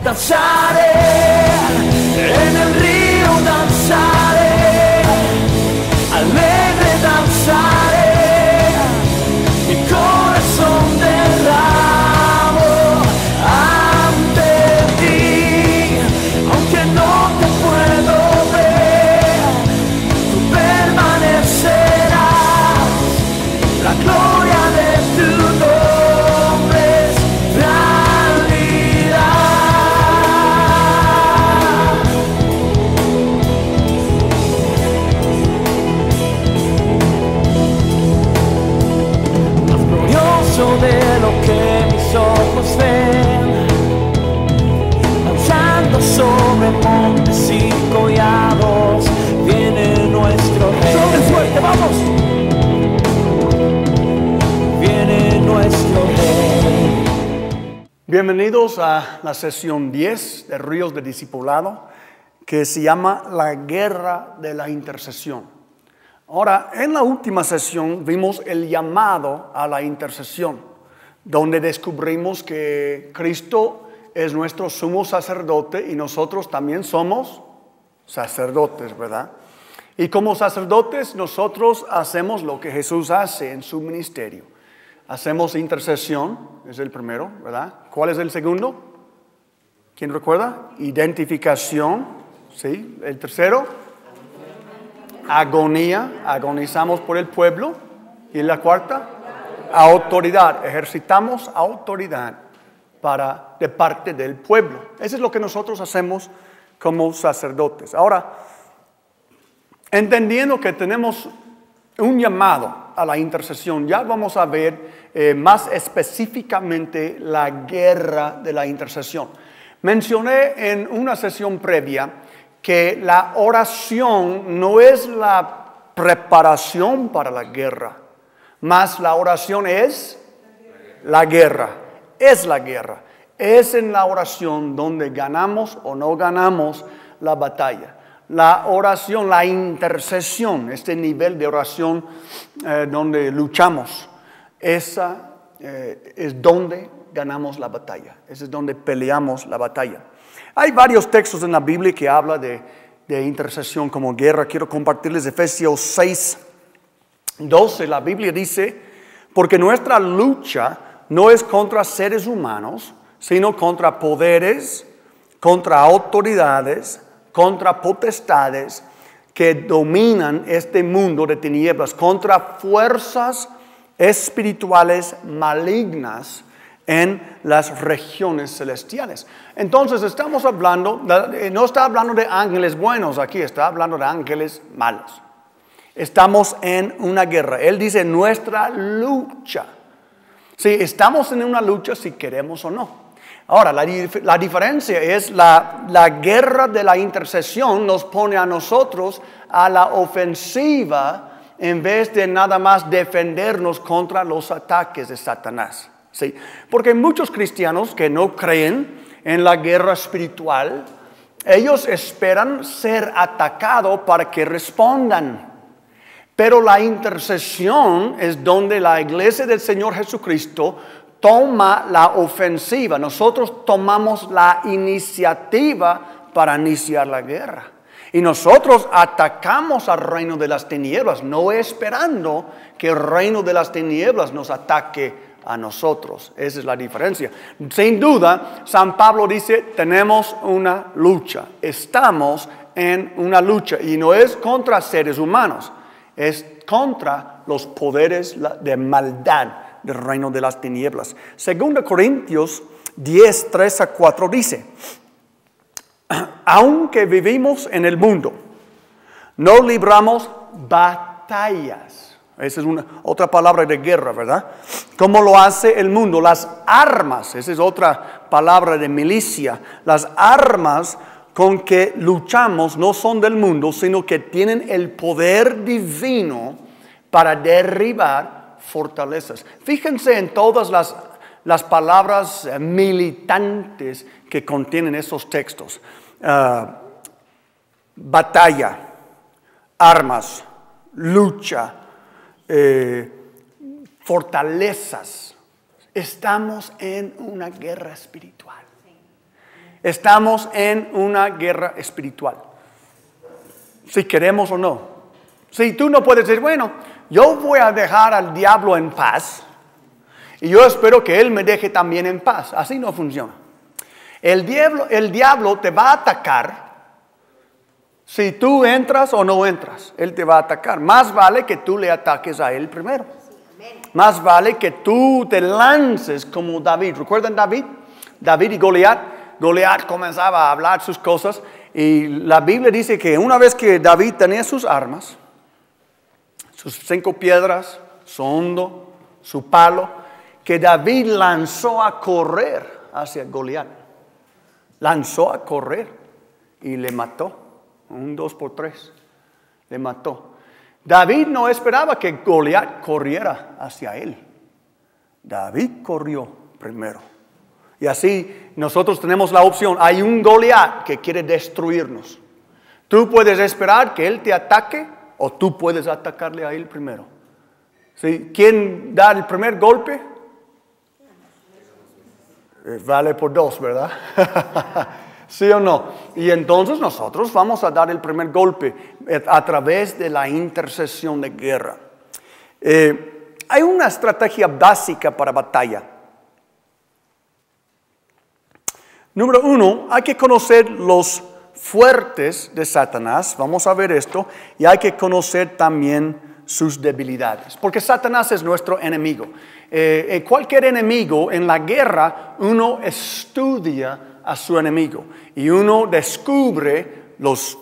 danzaré, en el río danzaré, alegre danzaré, mi corazón derramo ante ti, aunque no te puedo ver, tú permanecerás, la gloria de tu nombre es realidad. Más glorioso de lo que mis ojos ven, avanzando sobre montes y collados, viene nuestro rey. ¡Sobre fuerte, vamos! Viene nuestro rey. Bienvenidos a la sesión 10 de Ríos de Discipulado, que se llama La Guerra de la Intercesión. Ahora, en la última sesión vimos el llamado a la intercesión, donde descubrimos que Cristo es nuestro sumo sacerdote y nosotros también somos sacerdotes, ¿verdad? Y como sacerdotes nosotros hacemos lo que Jesús hace en su ministerio. Hacemos intercesión, es el primero, ¿verdad? ¿Cuál es el segundo? ¿Quién recuerda? Identificación, ¿sí? El tercero, agonía, agonizamos por el pueblo. ¿Y la cuarta? Autoridad, ejercitamos autoridad de parte del pueblo. Eso es lo que nosotros hacemos como sacerdotes. Ahora, entendiendo que tenemos un llamado a la intercesión, ya vamos a ver más específicamente la guerra de la intercesión. Mencioné en una sesión previa que la oración no es la preparación para la guerra, más la oración es la guerra, es la guerra. Es en la oración donde ganamos o no ganamos la batalla. La oración, la intercesión, este nivel de oración donde luchamos, esa es donde ganamos la batalla, ese es donde peleamos la batalla. Hay varios textos en la Biblia que hablan de intercesión como guerra. Quiero compartirles Efesios 6:12. La Biblia dice, porque nuestra lucha no es contra seres humanos, sino contra poderes, contra autoridades, contra potestades que dominan este mundo de tinieblas, contra fuerzas espirituales malignas en las regiones celestiales. Entonces estamos hablando, no está hablando de ángeles buenos aquí, está hablando de ángeles malos. Estamos en una guerra. Él dice nuestra lucha. Sí, estamos en una lucha si queremos o no. Ahora, la diferencia es la guerra de la intercesión nos pone a nosotros a la ofensiva en vez de nada más defendernos contra los ataques de Satanás. ¿Sí? Porque muchos cristianos que no creen en la guerra espiritual, ellos esperan ser atacados para que respondan. Pero la intercesión es donde la iglesia del Señor Jesucristo toma la ofensiva. Nosotros tomamos la iniciativa para iniciar la guerra. Y nosotros atacamos al reino de las tinieblas, no esperando que el reino de las tinieblas nos ataque a nosotros. Esa es la diferencia. Sin duda, San Pablo dice, tenemos una lucha. Estamos en una lucha. Y no es contra seres humanos, es contra los poderes de maldad del reino de las tinieblas. 2 Corintios 10:3-4 dice, aunque vivimos en el mundo, no libramos batallas. Esa es otra palabra de guerra, ¿verdad? ¿Cómo lo hace el mundo? Las armas, esa es otra palabra de milicia. Las armas con que luchamos no son del mundo, sino que tienen el poder divino para derribar fortalezas. Fíjense en todas las palabras militantes que contienen esos textos. Batalla, armas, lucha, fortalezas. Estamos en una guerra espiritual. Estamos en una guerra espiritual. Si queremos o no. Si tú no puedes decir, bueno, yo voy a dejar al diablo en paz y yo espero que él me deje también en paz. Así no funciona. El diablo te va a atacar si tú entras o no entras. Él te va a atacar. Más vale que tú le ataques a él primero. Más vale que tú te lances como David. ¿Recuerdan David? David y Goliat. Goliat comenzaba a hablar sus cosas y la Biblia dice que una vez que David tenía sus armas, sus 5 piedras, su hondo, su palo, que David lanzó a correr hacia Goliat. Lanzó a correr y le mató. 2 por 3. Le mató. David no esperaba que Goliat corriera hacia él. David corrió primero. Y así nosotros tenemos la opción. Hay un Goliat que quiere destruirnos. Tú puedes esperar que él te ataque o tú puedes atacarle a él primero. ¿Sí? ¿Quién da el primer golpe? Vale por 2, ¿verdad? ¿Sí o no? Y entonces nosotros vamos a dar el primer golpe a través de la intercesión de guerra. Hay una estrategia básica para batalla. Número 1, hay que conocer los fuertes de Satanás. Vamos a ver esto. Y hay que conocer también sus debilidades. Porque Satanás es nuestro enemigo. Cualquier enemigo en la guerra, uno estudia a su enemigo y uno descubre los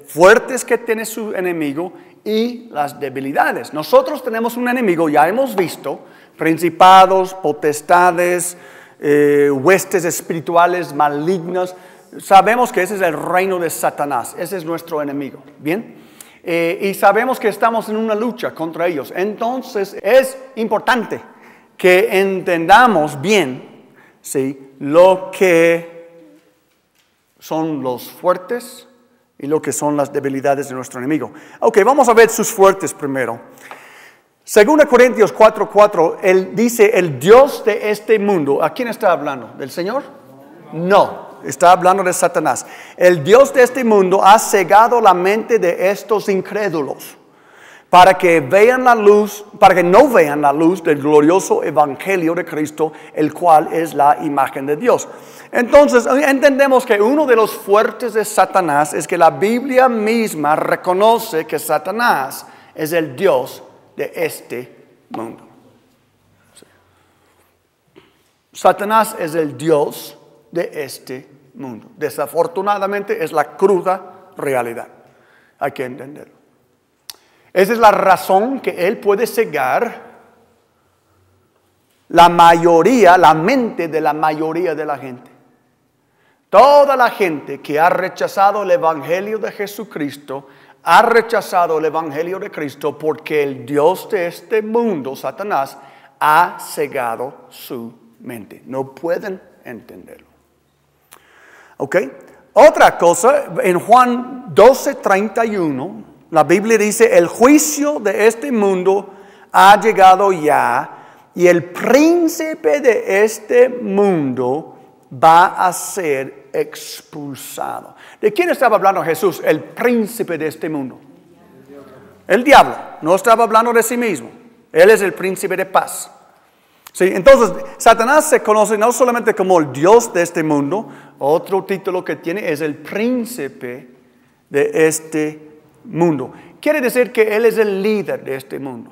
fuertes que tiene su enemigo y las debilidades. Nosotros tenemos un enemigo, ya hemos visto, principados, potestades, huestes espirituales malignas. Sabemos que ese es el reino de Satanás, ese es nuestro enemigo, ¿bien? Y sabemos que estamos en una lucha contra ellos. Entonces es importante que entendamos bien, ¿sí?, lo que son los fuertes y lo que son las debilidades de nuestro enemigo. Ok, vamos a ver sus fuertes primero. 2 Corintios 4:4, él dice, el Dios de este mundo. ¿A quién está hablando? ¿Del Señor? No, está hablando de Satanás. El Dios de este mundo ha cegado la mente de estos incrédulos para que no vean la luz del glorioso evangelio de Cristo, el cual es la imagen de Dios. Entonces, entendemos que uno de los fuertes de Satanás es que la Biblia misma reconoce que Satanás es el Dios de este mundo. Sí. Satanás es el Dios de este mundo. Desafortunadamente es la cruda realidad. Hay que entenderlo. Esa es la razón que él puede cegar la mente de la mayoría de la gente. Toda la gente que ha rechazado el evangelio de Jesucristo, ha rechazado el evangelio de Cristo porque el Dios de este mundo, Satanás, ha cegado su mente. No pueden entenderlo. ¿Ok? Otra cosa, en Juan 12:31, la Biblia dice, el juicio de este mundo ha llegado ya y el príncipe de este mundo va a ser expulsado. ¿De quién estaba hablando Jesús? El príncipe de este mundo. El diablo. No estaba hablando de sí mismo. Él es el príncipe de paz. Sí, entonces, Satanás se conoce no solamente como el Dios de este mundo, otro título que tiene es el príncipe de este mundo. Quiere decir que él es el líder de este mundo.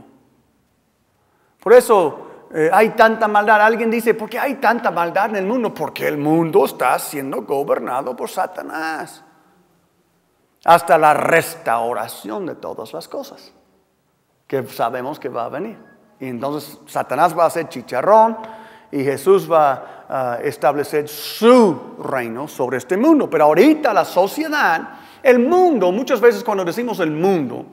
Por eso hay tanta maldad. Alguien dice, ¿por qué hay tanta maldad en el mundo? Porque el mundo está siendo gobernado por Satanás. Hasta la restauración de todas las cosas que sabemos que va a venir. Y entonces Satanás va a ser chicharrón y Jesús va a establecer su reino sobre este mundo. Pero ahorita la sociedad, el mundo, muchas veces cuando decimos el mundo,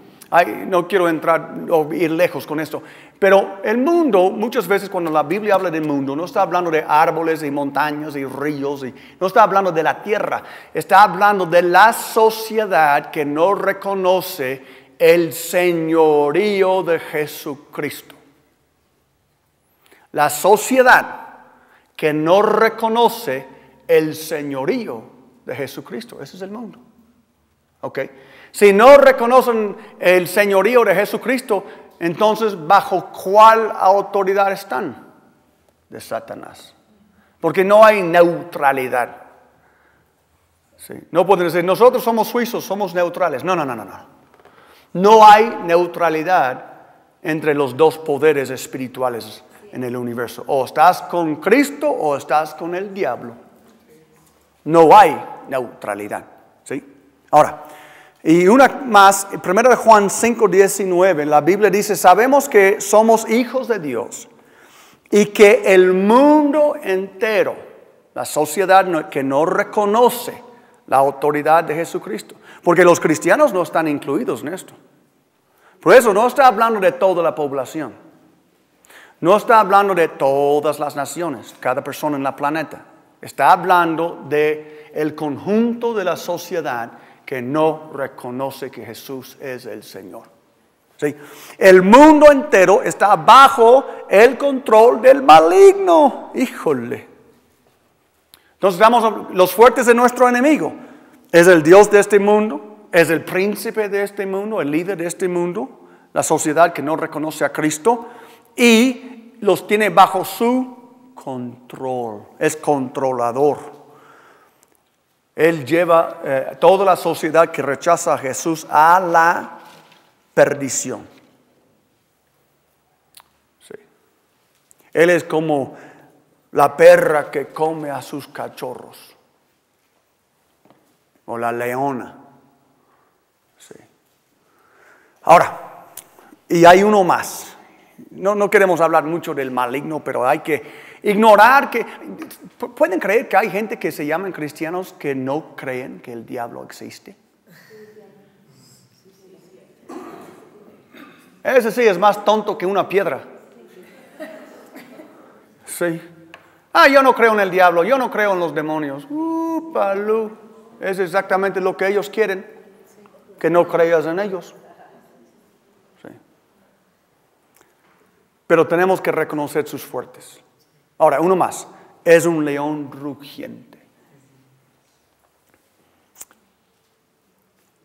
no quiero entrar o ir lejos con esto, pero el mundo, muchas veces cuando la Biblia habla del mundo, no está hablando de árboles y montañas y ríos, y no está hablando de la tierra, está hablando de la sociedad que no reconoce el señorío de Jesucristo. La sociedad que no reconoce el señorío de Jesucristo. Ese es el mundo. ¿Ok? Si no reconocen el señorío de Jesucristo, entonces ¿bajo cuál autoridad están? De Satanás. Porque no hay neutralidad. Sí. No pueden decir, nosotros somos suizos, somos neutrales. No. No hay neutralidad entre los dos poderes espirituales en el universo. O estás con Cristo o estás con el diablo. No hay neutralidad. ¿Sí? Ahora, y una más, 1 Juan 5:19, la Biblia dice, sabemos que somos hijos de Dios y que el mundo entero, la sociedad que no reconoce la autoridad de Jesucristo, porque los cristianos no están incluidos en esto. Por eso no está hablando de toda la población. No está hablando de todas las naciones, cada persona en la planeta. Está hablando de el conjunto de la sociedad que no reconoce que Jesús es el Señor. ¿Sí? El mundo entero está bajo el control del maligno. Híjole. Entonces los fuertes de nuestro enemigo. Es el Dios de este mundo, es el príncipe de este mundo, el líder de este mundo, la sociedad que no reconoce a Cristo y los tiene bajo su control. Es controlador. Él lleva toda la sociedad que rechaza a Jesús a la perdición. Sí. Él es como la perra que come a sus cachorros. O la leona. Sí. Ahora, y hay uno más. No queremos hablar mucho del maligno, pero hay que ignorar que... ¿Pueden creer que hay gente que se llaman cristianos que no creen que el diablo existe? Ese sí es más tonto que una piedra. Sí. Yo no creo en el diablo, yo no creo en los demonios. Palú. Es exactamente lo que ellos quieren, que no creas en ellos. Sí. Pero tenemos que reconocer sus fuertes. Ahora, uno más. Es un león rugiente.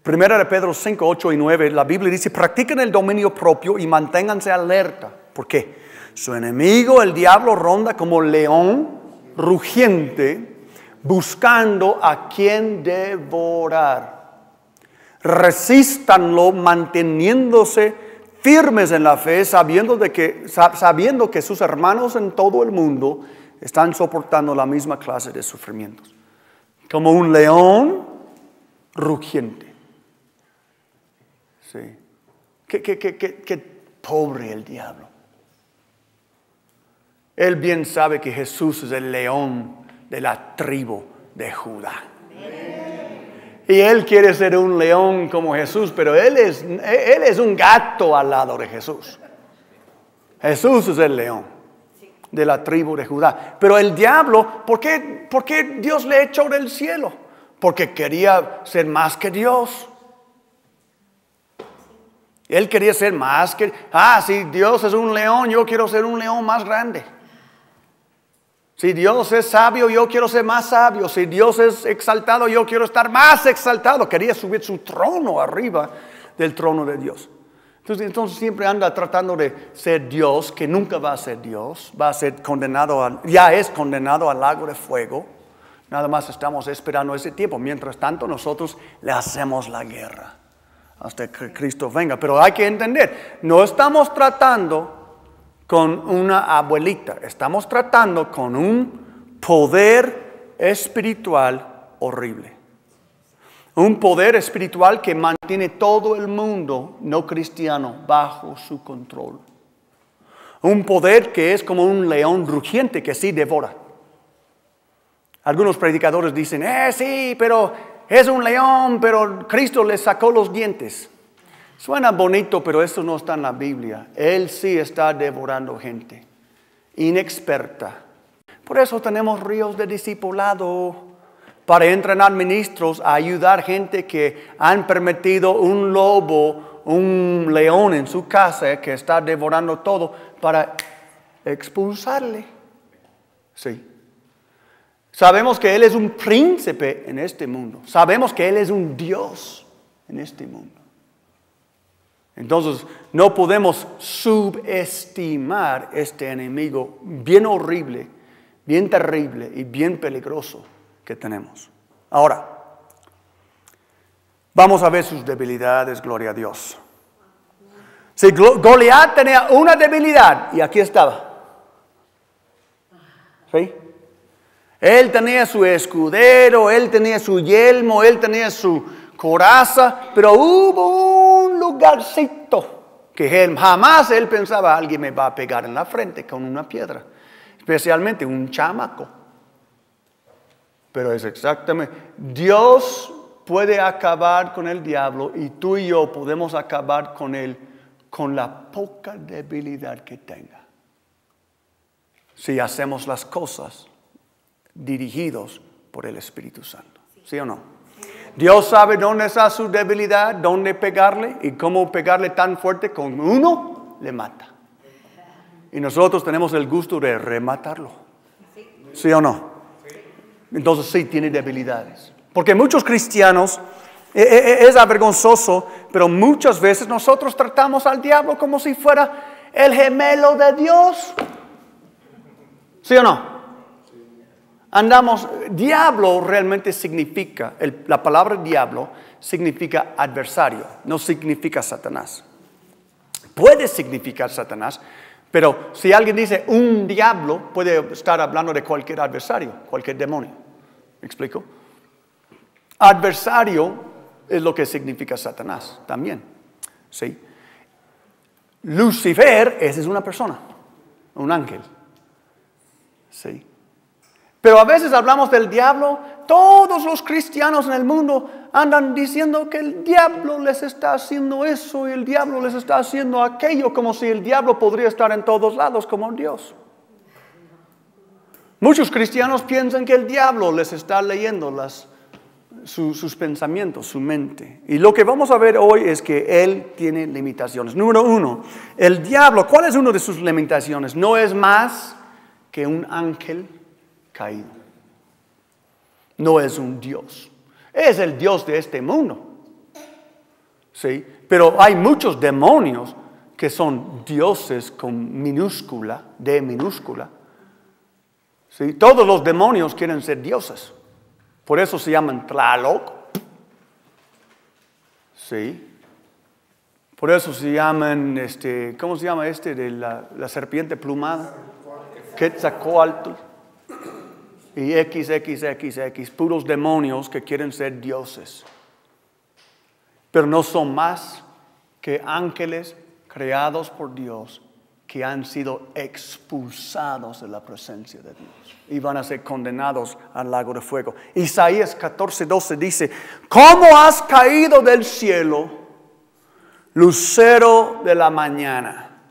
Primera de Pedro 5, 8 y 9, la Biblia dice, practiquen el dominio propio y manténganse alerta. ¿Por qué? Su enemigo, el diablo, ronda como león rugiente, buscando a quien devorar. Resístanlo manteniéndose firmes en la fe, sabiendo que sus hermanos en todo el mundo están soportando la misma clase de sufrimientos. Como un león rugiente. Sí. Qué pobre el diablo. Él bien sabe que Jesús es el león de la tribu de Judá. Y él quiere ser un león como Jesús, pero él es un gato al lado de Jesús. Jesús es el león de la tribu de Judá. Pero el diablo, ¿por qué Dios le echó del cielo? Porque quería ser más que Dios. Él quería ser más que... si Dios es un león, yo quiero ser un león más grande. Si Dios es sabio, yo quiero ser más sabio. Si Dios es exaltado, yo quiero estar más exaltado. Quería subir su trono arriba del trono de Dios. Entonces siempre anda tratando de ser Dios, que nunca va a ser Dios. Va a ser condenado, ya es condenado al lago de fuego. Nada más estamos esperando ese tiempo. Mientras tanto, nosotros le hacemos la guerra hasta que Cristo venga. Pero hay que entender, no estamos tratando con una abuelita, estamos tratando con un poder espiritual horrible. Un poder espiritual que mantiene todo el mundo no cristiano bajo su control. Un poder que es como un león rugiente que sí devora. Algunos predicadores dicen, sí, pero es un león, pero Cristo le sacó los dientes. Suena bonito, pero eso no está en la Biblia. Él sí está devorando gente inexperta. Por eso tenemos ríos de discipulado para entrenar ministros a ayudar gente que han permitido un lobo, un león en su casa que está devorando todo para expulsarle. Sí. Sabemos que Él es un príncipe en este mundo. Sabemos que Él es un Dios en este mundo. Entonces, no podemos subestimar este enemigo bien horrible, bien terrible y bien peligroso que tenemos. Ahora, vamos a ver sus debilidades, gloria a Dios. Si Goliat tenía una debilidad, y aquí estaba. ¿Sí? Él tenía su escudero, él tenía su yelmo, él tenía su coraza, pero hubo un lugarcito que jamás él pensaba, alguien me va a pegar en la frente con una piedra, especialmente un chamaco. Pero es exactamente, Dios puede acabar con el diablo y tú y yo podemos acabar con él con la poca debilidad que tenga. Si hacemos las cosas dirigidos por el Espíritu Santo. ¿Sí o no? Dios sabe dónde está su debilidad, dónde pegarle y cómo pegarle tan fuerte con uno le mata. Y nosotros tenemos el gusto de rematarlo. ¿Sí o no? Entonces sí tiene debilidades. Porque muchos cristianos, es avergonzoso, pero muchas veces nosotros tratamos al diablo como si fuera el gemelo de Dios. ¿Sí o no? Diablo realmente significa, la palabra diablo significa adversario, no significa Satanás. Puede significar Satanás, pero si alguien dice un diablo, puede estar hablando de cualquier adversario, cualquier demonio. ¿Me explico? Adversario es lo que significa Satanás también. ¿Sí? Lucifer, esa es una persona, un ángel. ¿Sí? Pero a veces hablamos del diablo, todos los cristianos en el mundo andan diciendo que el diablo les está haciendo eso y el diablo les está haciendo aquello, como si el diablo podría estar en todos lados como Dios. Muchos cristianos piensan que el diablo les está leyendo sus pensamientos, su mente. Y lo que vamos a ver hoy es que él tiene limitaciones. Número 1, el diablo, ¿cuál es una de sus limitaciones? No es más que un ángel caído. No es un Dios. Es el Dios de este mundo. ¿Sí? Pero hay muchos demonios que son dioses con minúscula, D minúscula. ¿Sí? Todos los demonios quieren ser dioses. Por eso se llaman Tlaloc. ¿Sí? Por eso se llaman, ¿cómo se llama de la serpiente plumada? Quetzalcóatl. Y XXXX, puros demonios que quieren ser dioses. Pero no son más que ángeles creados por Dios que han sido expulsados de la presencia de Dios y van a ser condenados al lago de fuego. Isaías 14:12 dice: ¿cómo has caído del cielo, lucero de la mañana?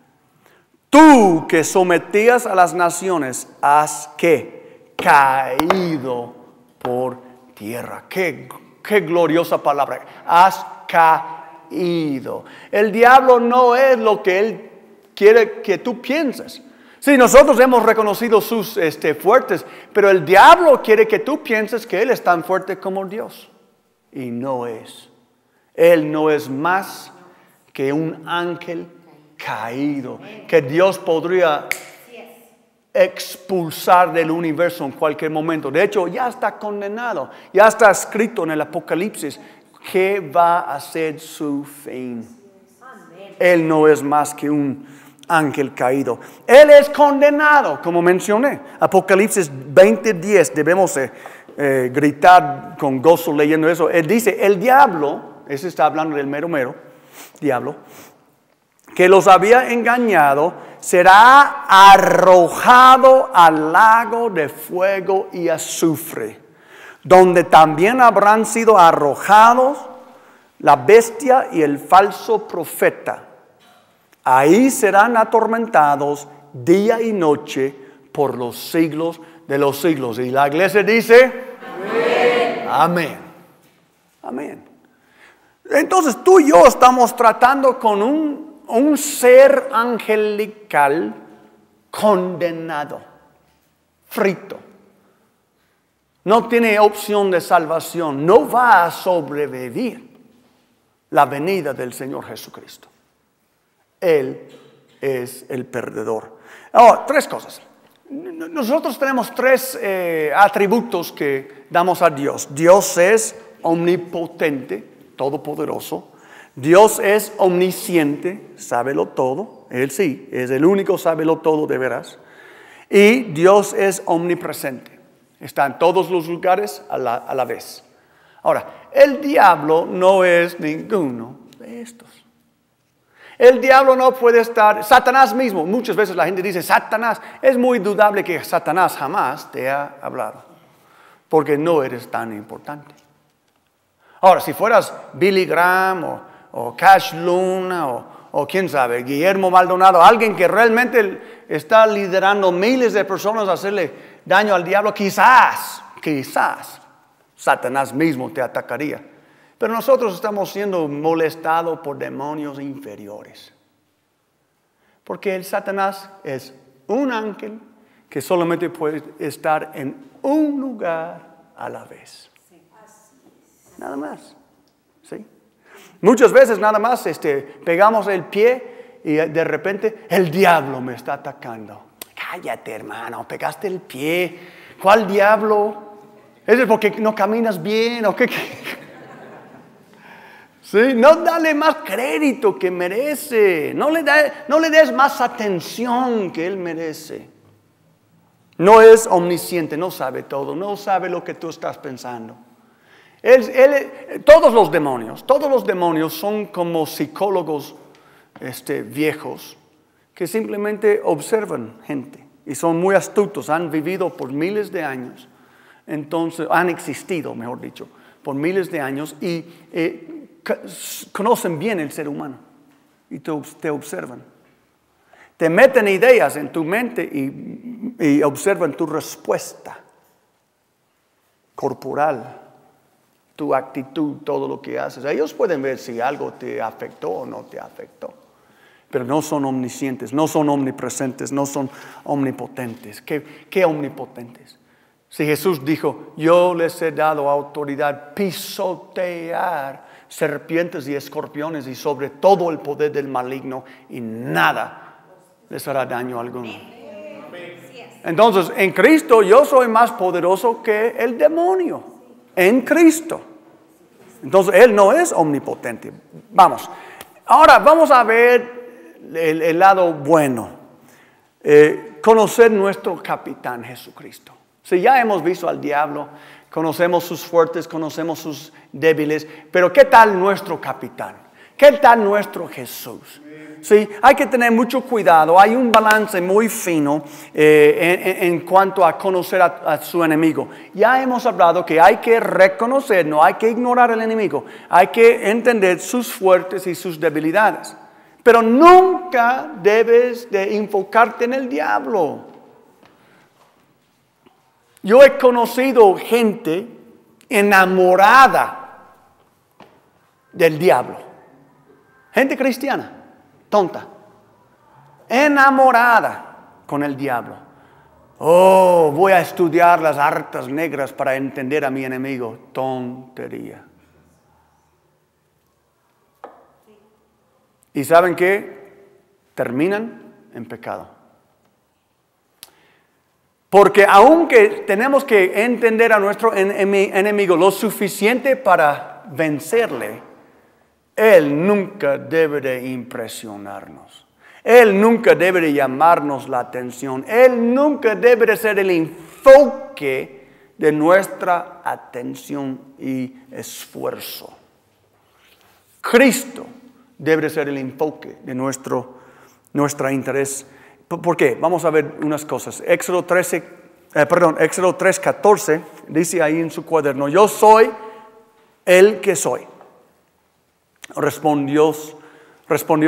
Tú que sometías a las naciones, has ¿qué? Caído por tierra. Qué gloriosa palabra. Has caído. El diablo no es lo que él quiere que tú pienses. Sí, nosotros hemos reconocido sus fuertes, pero el diablo quiere que tú pienses que él es tan fuerte como Dios. Y no es. Él no es más que un ángel caído, que Dios podría expulsar del universo en cualquier momento. De hecho, ya está condenado, ya está escrito en el Apocalipsis que va a ser su fin. Él no es más que un ángel caído. Él es condenado, como mencioné. Apocalipsis 20:10, debemos gritar con gozo leyendo eso. Él dice, el diablo, ese está hablando del mero diablo, que los había engañado, será arrojado al lago de fuego y azufre, donde también habrán sido arrojados la bestia y el falso profeta. Ahí serán atormentados día y noche por los siglos de los siglos. Y la iglesia dice, amén. Amén. Amén. Entonces tú y yo estamos tratando con un ser angelical condenado, frito. no tiene opción de salvación, no va a sobrevivir la venida del Señor Jesucristo. Él es el perdedor. Ahora, 3 cosas. Nosotros tenemos 3 atributos que damos a Dios. Dios es omnipotente, todopoderoso. Dios es omnisciente, sábelo todo. Él sí, es el único sábelo todo de veras. Y Dios es omnipresente. Está en todos los lugares a la vez. Ahora, el diablo no es ninguno de estos. El diablo no puede estar, Satanás mismo, muchas veces la gente dice, Satanás, es muy dudable que Satanás jamás te ha hablado, porque no eres tan importante. Ahora, si fueras Billy Graham o Cash Luna o quién sabe, Guillermo Maldonado, alguien que realmente está liderando miles de personas a hacerle daño al diablo, quizás Satanás mismo te atacaría. Pero nosotros estamos siendo molestados por demonios inferiores. Porque el Satanás es un ángel que solamente puede estar en un lugar a la vez. Nada más. ¿Sí? Muchas veces nada más pegamos el pie y de repente el diablo me está atacando. Cállate, hermano, pegaste el pie. ¿Cuál diablo? ¿Es porque no caminas bien o qué? Sí, no dale más crédito que merece. No le des más atención que él merece. No es omnisciente, no sabe todo, no sabe lo que tú estás pensando. Todos los demonios son como psicólogos viejos que simplemente observan gente y son muy astutos, han vivido por miles de años, entonces han existido, mejor dicho, por miles de años y conocen bien el ser humano y te observan. Te meten ideas en tu mente y observan tu respuesta corporal, tu actitud, todo lo que haces. Ellos pueden ver si algo te afectó o no te afectó. Pero no son omniscientes, no son omnipresentes, no son omnipotentes. ¿Qué omnipotentes? Si Jesús dijo, yo les he dado autoridad pisotear serpientes y escorpiones y sobre todo el poder del maligno y nada les hará daño alguno. Entonces, en Cristo yo soy más poderoso que el demonio. En Cristo. Entonces, Él no es omnipotente. Vamos. Ahora vamos a ver el lado bueno. Conocer nuestro capitán Jesucristo. Si ya hemos visto al diablo, conocemos sus fuertes, conocemos sus débiles, pero ¿qué tal nuestro capitán? ¿Qué tal nuestro Jesús? Sí, hay que tener mucho cuidado. Hay un balance muy fino en cuanto a conocer a su enemigo. Ya hemos hablado que hay que reconocer, no hay que ignorar al enemigo. Hay que entender sus fuertes y sus debilidades. Pero nunca debes de enfocarte en el diablo. Yo he conocido gente enamorada del diablo. Gente cristiana. Tonta, enamorada con el diablo. Oh, voy a estudiar las artes negras para entender a mi enemigo. Tontería. ¿Y saben qué? Terminan en pecado. Porque aunque tenemos que entender a nuestro enemigo lo suficiente para vencerle, Él nunca debe de impresionarnos. Él nunca debe de llamarnos la atención. Él nunca debe de ser el enfoque de nuestra atención y esfuerzo. Cristo debe de ser el enfoque de nuestro interés. ¿Por qué? Vamos a ver unas cosas. Éxodo 3:14 dice ahí en su cuaderno, yo soy el que soy. Respondió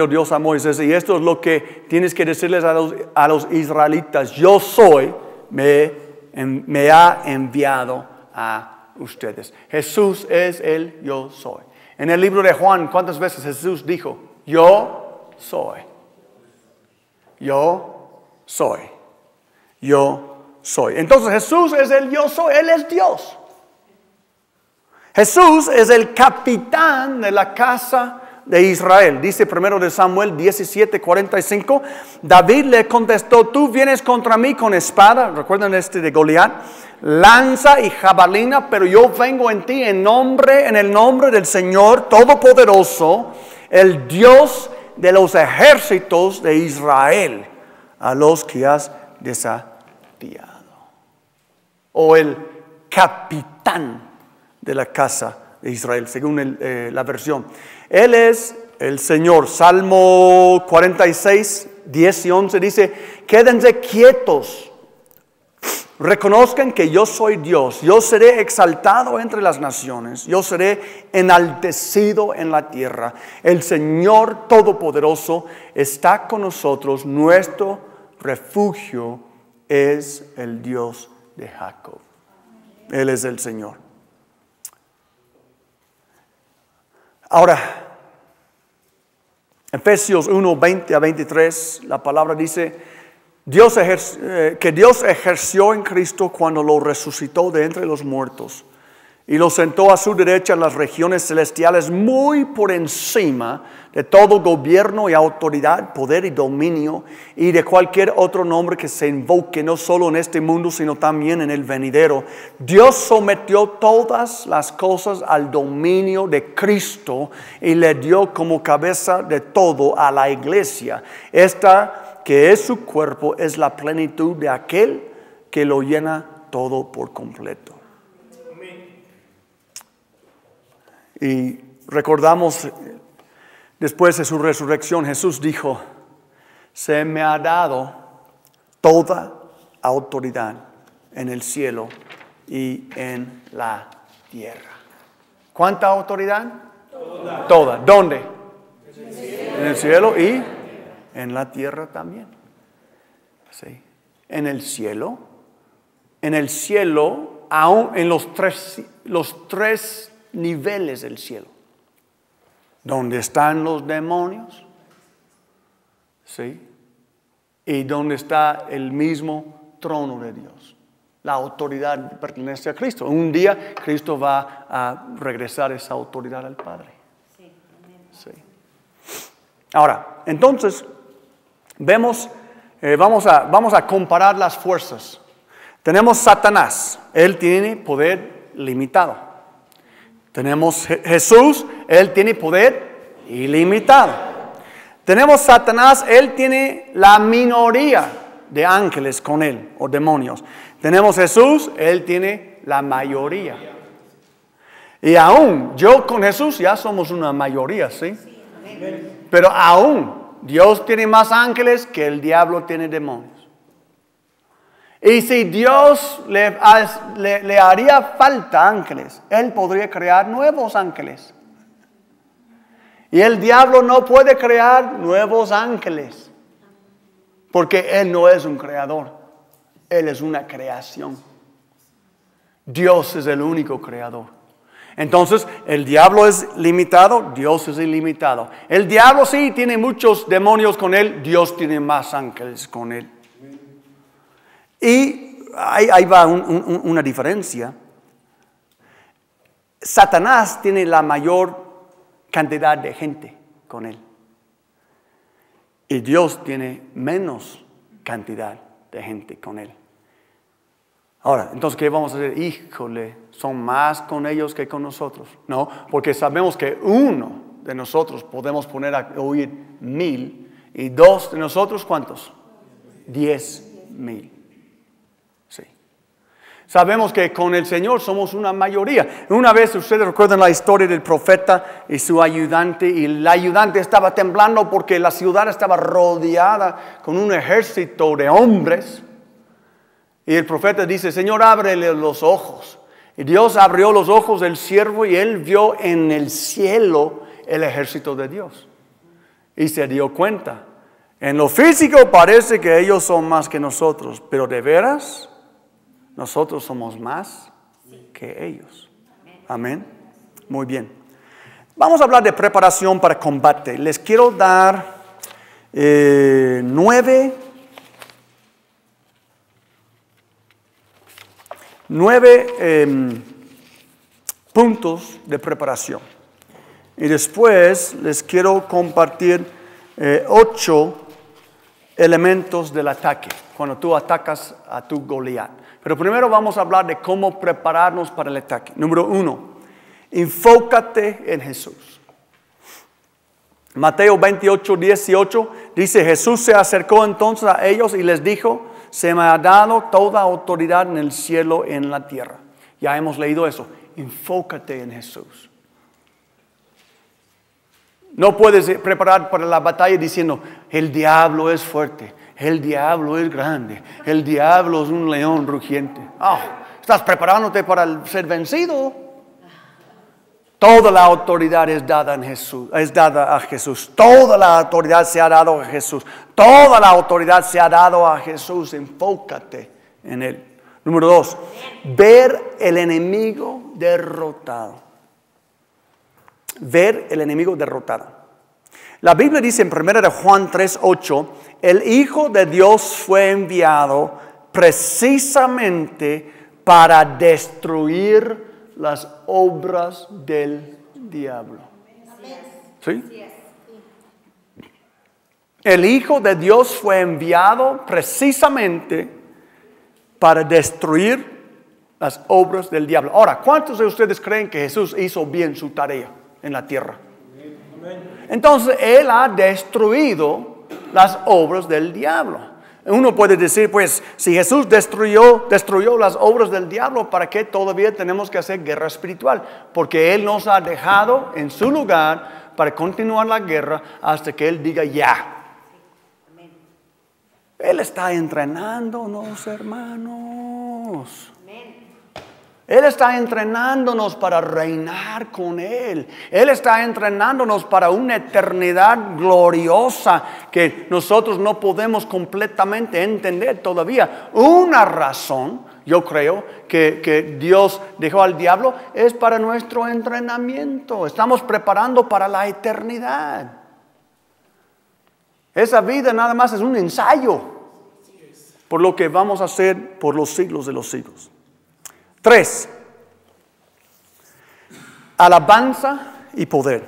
Dios a Moisés, y esto es lo que tienes que decirles a los israelitas, yo soy, me ha enviado a ustedes. Jesús es el yo soy. En el libro de Juan, ¿cuántas veces Jesús dijo, yo soy? Yo soy. Yo soy. Entonces Jesús es el yo soy, Él es Dios. Jesús es el capitán de la casa de Israel. Dice primero de Samuel 17:45. David le contestó: tú vienes contra mí con espada, recuerdan de Goliat, lanza y jabalina, pero yo vengo en ti en el nombre del Señor Todopoderoso, el Dios de los ejércitos de Israel, a los que has desafiado. O el capitán de la casa de Israel, según la versión. Él es el Señor. Salmo 46, 10 y 11 dice: quédense quietos, reconozcan que yo soy Dios, yo seré exaltado entre las naciones, yo seré enaltecido en la tierra. El Señor Todopoderoso está con nosotros, nuestro refugio es el Dios de Jacob. Él es el Señor. Ahora, Efesios 1, 20 a 23, la palabra dice que Dios ejerció en Cristo cuando lo resucitó de entre los muertos y lo sentó a su derecha en las regiones celestiales, muy por encima de todo gobierno y autoridad, poder y dominio, y de cualquier otro nombre que se invoque, no solo en este mundo, sino también en el venidero. Dios sometió todas las cosas al dominio de Cristo y le dio como cabeza de todo a la iglesia. Esta, que es su cuerpo, es la plenitud de aquel que lo llena todo por completo. Y recordamos, después de su resurrección, Jesús dijo: se me ha dado toda autoridad en el cielo y en la tierra. ¿Cuánta autoridad? Toda. ¿Dónde? En el cielo y en la tierra también. Sí. En el cielo, aún en los tres niveles del cielo, donde están los demonios, ¿sí? Y donde está el mismo trono de Dios. La autoridad pertenece a Cristo. Un día Cristo va a regresar esa autoridad al Padre. Sí. Ahora, entonces, vamos a comparar las fuerzas. Tenemos Satanás, él tiene poder limitado. Tenemos Jesús, Él tiene poder ilimitado. Tenemos Satanás, Él tiene la minoría de ángeles con Él, o demonios. Tenemos Jesús, Él tiene la mayoría. Y aún, yo con Jesús ya somos una mayoría, ¿sí? Pero aún, Dios tiene más ángeles que el diablo tiene demonios. Y si Dios le haría falta ángeles, Él podría crear nuevos ángeles. Y el diablo no puede crear nuevos ángeles, porque Él no es un creador, Él es una creación. Dios es el único creador. Entonces, el diablo es limitado, Dios es ilimitado. El diablo sí tiene muchos demonios con él, Dios tiene más ángeles con él. Y ahí va una diferencia. Satanás tiene la mayor cantidad de gente con él. Y Dios tiene menos cantidad de gente con él. Ahora, entonces, ¿qué vamos a hacer? Híjole, son más con ellos que con nosotros. No, porque sabemos que uno de nosotros podemos poner a oír 1000 y dos de nosotros, ¿cuántos? 10,000. Sí. Sabemos que con el Señor somos una mayoría. Una vez ustedes recuerdan la historia del profeta y su ayudante, y el ayudante estaba temblando porque la ciudad estaba rodeada con un ejército de hombres. Y el profeta dice: Señor, ábrele los ojos. Y Dios abrió los ojos del siervo y él vio en el cielo el ejército de Dios. Y se dio cuenta. En lo físico parece que ellos son más que nosotros, pero de veras, nosotros somos más que ellos. Amén. Muy bien. Vamos a hablar de preparación para combate. Les quiero dar 9 9 puntos de preparación. Y después les quiero compartir 8 elementos del ataque, cuando tú atacas a tu Goliat. Pero primero vamos a hablar de cómo prepararnos para el ataque. Número 1, enfócate en Jesús. Mateo 28, 18 dice, Jesús se acercó entonces a ellos y les dijo, se me ha dado toda autoridad en el cielo y en la tierra. Ya hemos leído eso. Enfócate en Jesús. No puedes preparar para la batalla diciendo, el diablo es fuerte, el diablo es grande, el diablo es un león rugiente. Estás preparándote para ser vencido. Toda la autoridad es dada a Jesús. Toda la autoridad se ha dado a Jesús. Toda la autoridad se ha dado a Jesús. Enfócate en Él. Número 2, ver el enemigo derrotado. Ver el enemigo derrotado. La Biblia dice en 1 Juan 3:8, el Hijo de Dios fue enviado precisamente para destruir las obras del diablo. ¿Sí? El Hijo de Dios fue enviado precisamente para destruir las obras del diablo. Ahora, ¿cuántos de ustedes creen que Jesús hizo bien su tarea en la tierra? Entonces, Él ha destruido las obras del diablo. Uno puede decir, pues, si Jesús destruyó las obras del diablo, ¿para qué todavía tenemos que hacer guerra espiritual? Porque Él nos ha dejado en su lugar para continuar la guerra hasta que Él diga ya. Él está entrenándonos, hermanos. Él está entrenándonos para reinar con Él. Él está entrenándonos para una eternidad gloriosa que nosotros no podemos completamente entender todavía. Una razón, yo creo, que Dios dejó al diablo es para nuestro entrenamiento. Estamos preparando para la eternidad. Esa vida nada más es un ensayo por lo que vamos a hacer por los siglos de los siglos. 3, alabanza y poder.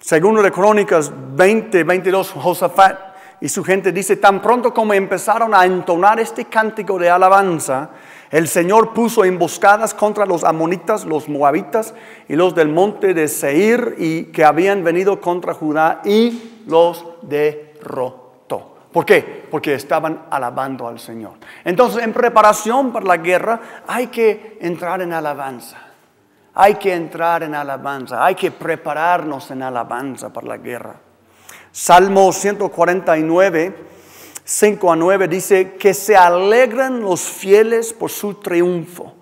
Segundo de Crónicas 20:22, Josafat y su gente dice, tan pronto como empezaron a entonar este cántico de alabanza, el Señor puso emboscadas contra los amonitas, los moabitas y los del monte de Seir y que habían venido contra Judá y los derrotó. ¿Por qué? Porque estaban alabando al Señor. Entonces, en preparación para la guerra, hay que entrar en alabanza. Hay que entrar en alabanza. Hay que prepararnos en alabanza para la guerra. Salmo 149, 5-9 dice, que se alegran los fieles por su triunfo.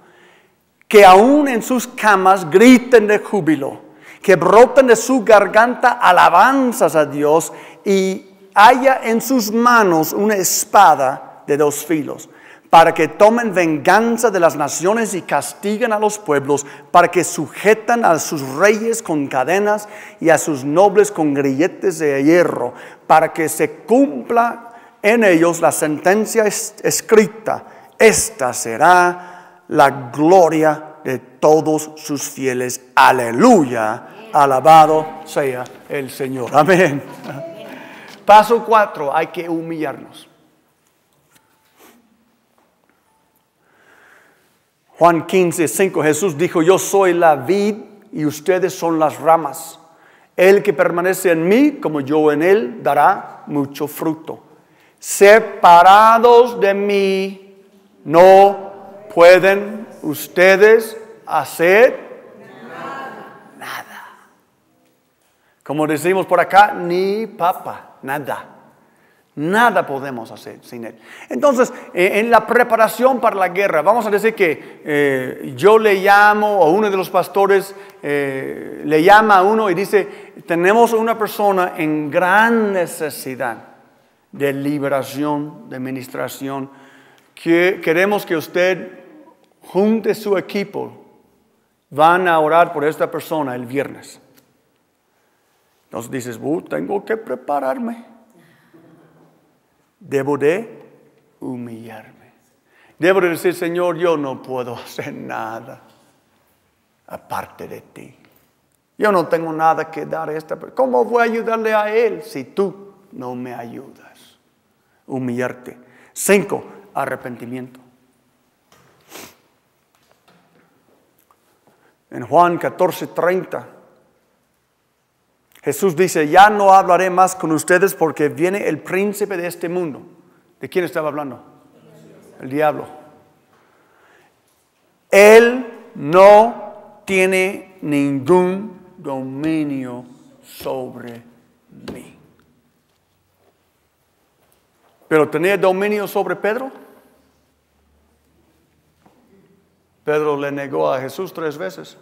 Que aún en sus camas griten de júbilo. Que broten de su garganta alabanzas a Dios y haya en sus manos una espada de 2 filos, para que tomen venganza de las naciones y castiguen a los pueblos, para que sujetan a sus reyes con cadenas y a sus nobles con grilletes de hierro, para que se cumpla en ellos la sentencia escrita. Esta será la gloria de todos sus fieles. Aleluya, alabado sea el Señor. Amén. Paso 4, hay que humillarnos. Juan 15:5, Jesús dijo, yo soy la vid y ustedes son las ramas. El que permanece en mí, como yo en él, dará mucho fruto. Separados de mí, no pueden ustedes hacer nada. Como decimos por acá, ni papa. Nada podemos hacer sin Él. Entonces, en la preparación para la guerra, vamos a decir que yo le llamo, o uno de los pastores le llama a uno y dice, tenemos una persona en gran necesidad de liberación, de ministración, que queremos que usted junte su equipo, van a orar por esta persona el viernes. Entonces dices, tengo que prepararme. Debo de humillarme. Debo de decir, Señor, yo no puedo hacer nada aparte de ti. Yo no tengo nada que dar a esta persona. ¿Cómo voy a ayudarle a él si tú no me ayudas? Humillarte. 5, arrepentimiento. En Juan 14:30, Jesús dice, ya no hablaré más con ustedes porque viene el príncipe de este mundo. ¿De quién estaba hablando? El diablo. Él no tiene ningún dominio sobre mí. ¿Pero tenía dominio sobre Pedro? Pedro le negó a Jesús 3 veces.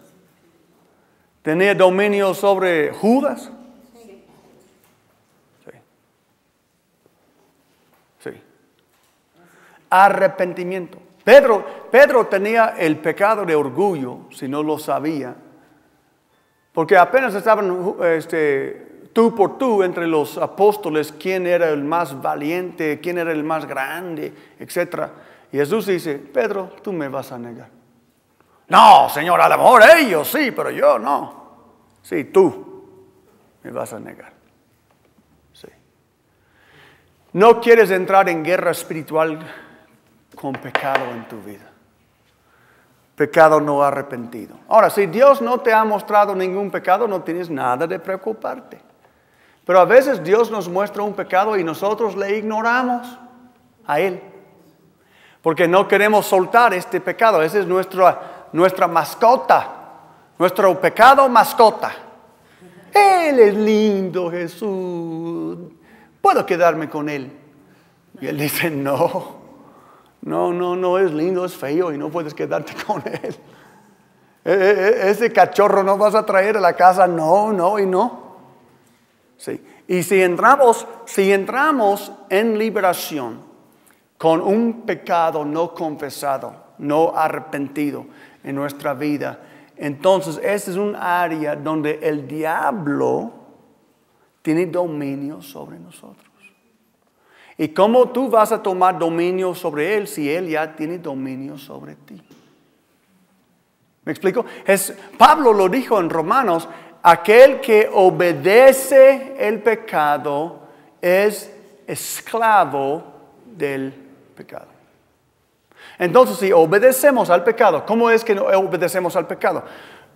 ¿Tenía dominio sobre Judas? Sí. Sí. Arrepentimiento. Pedro tenía el pecado de orgullo, si no lo sabía, porque apenas estaban tú por tú entre los apóstoles, quién era el más valiente, quién era el más grande, etc. Y Jesús dice, Pedro, tú me vas a negar. No, Señor, a lo mejor ellos sí, pero yo no. Sí, tú me vas a negar. Sí. No quieres entrar en guerra espiritual con pecado en tu vida. Pecado no arrepentido. Ahora, si Dios no te ha mostrado ningún pecado, no tienes nada de preocuparte. Pero a veces Dios nos muestra un pecado y nosotros le ignoramos a Él. Porque no queremos soltar este pecado. Esa es nuestra mascota. Nuestro pecado mascota. Él es lindo, Jesús. ¿Puedo quedarme con Él? Y Él dice, no es lindo, es feo y no puedes quedarte con Él. Ese cachorro no vas a traer a la casa, no. Sí. Y si entramos en liberación con un pecado no confesado, no arrepentido en nuestra vida, entonces esa es un área donde el diablo tiene dominio sobre nosotros. ¿Y cómo tú vas a tomar dominio sobre él si él ya tiene dominio sobre ti? ¿Me explico? Pablo lo dijo en Romanos, aquel que obedece el pecado es esclavo del pecado. Entonces, si obedecemos al pecado, ¿cómo es que no obedecemos al pecado?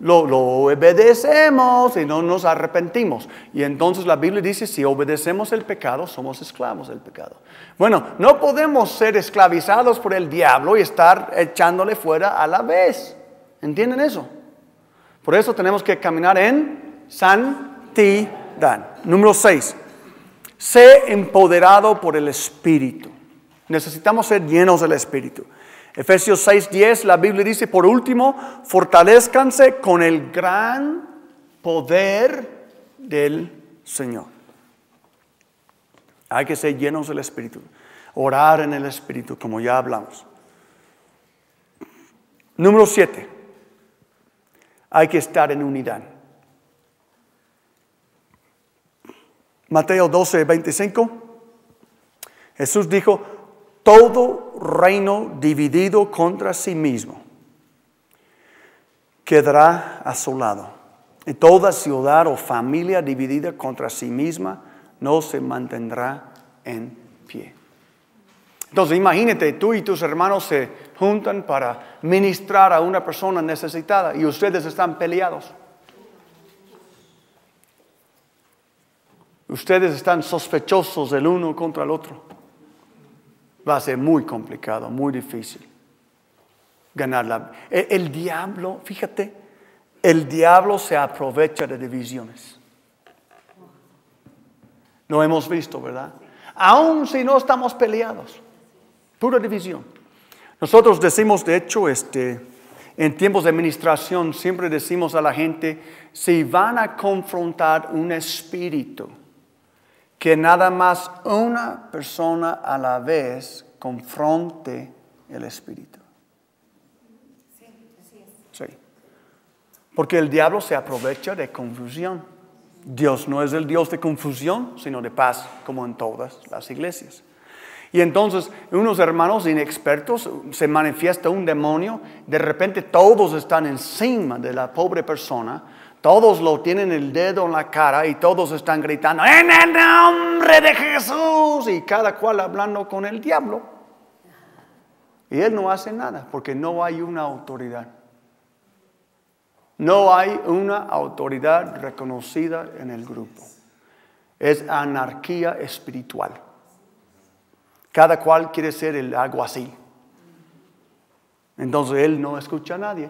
Lo obedecemos y no nos arrepentimos. Y entonces la Biblia dice, si obedecemos el pecado, somos esclavos del pecado. Bueno, no podemos ser esclavizados por el diablo y estar echándole fuera a la vez. ¿Entienden eso? Por eso tenemos que caminar en santidad. Número 6. Sé empoderado por el Espíritu. Necesitamos ser llenos del Espíritu. Efesios 6:10, la Biblia dice, por último, fortalezcanse con el gran poder del Señor. Hay que ser llenos del Espíritu. Orar en el Espíritu, como ya hablamos. Número 7. Hay que estar en unidad. Mateo 12:25. Jesús dijo, todo reino dividido contra sí mismo quedará asolado. Y toda ciudad o familia dividida contra sí misma no se mantendrá en pie. Entonces imagínate, tú y tus hermanos se juntan para ministrar a una persona necesitada y ustedes están peleados. Ustedes están sospechosos el uno contra el otro. Va a ser muy complicado, muy difícil ganarla. El diablo, fíjate, el diablo se aprovecha de divisiones. Lo hemos visto, ¿verdad? Aun si no estamos peleados, pura división. Nosotros decimos, de hecho, en tiempos de administración siempre decimos a la gente, si van a confrontar un espíritu, que nada más una persona a la vez confronte el espíritu. Sí, así es. Sí. Porque el diablo se aprovecha de confusión. Dios no es el Dios de confusión, sino de paz, como en todas las iglesias. Y entonces unos hermanos inexpertos, se manifiesta un demonio, de repente todos están encima de la pobre persona, todos lo tienen el dedo en la cara y todos están gritando, ¡en el nombre de Jesús! Y cada cual hablando con el diablo. Y él no hace nada porque no hay una autoridad. No hay una autoridad reconocida en el grupo. Es anarquía espiritual. Cada cual quiere ser el alguacil. Entonces él no escucha a nadie.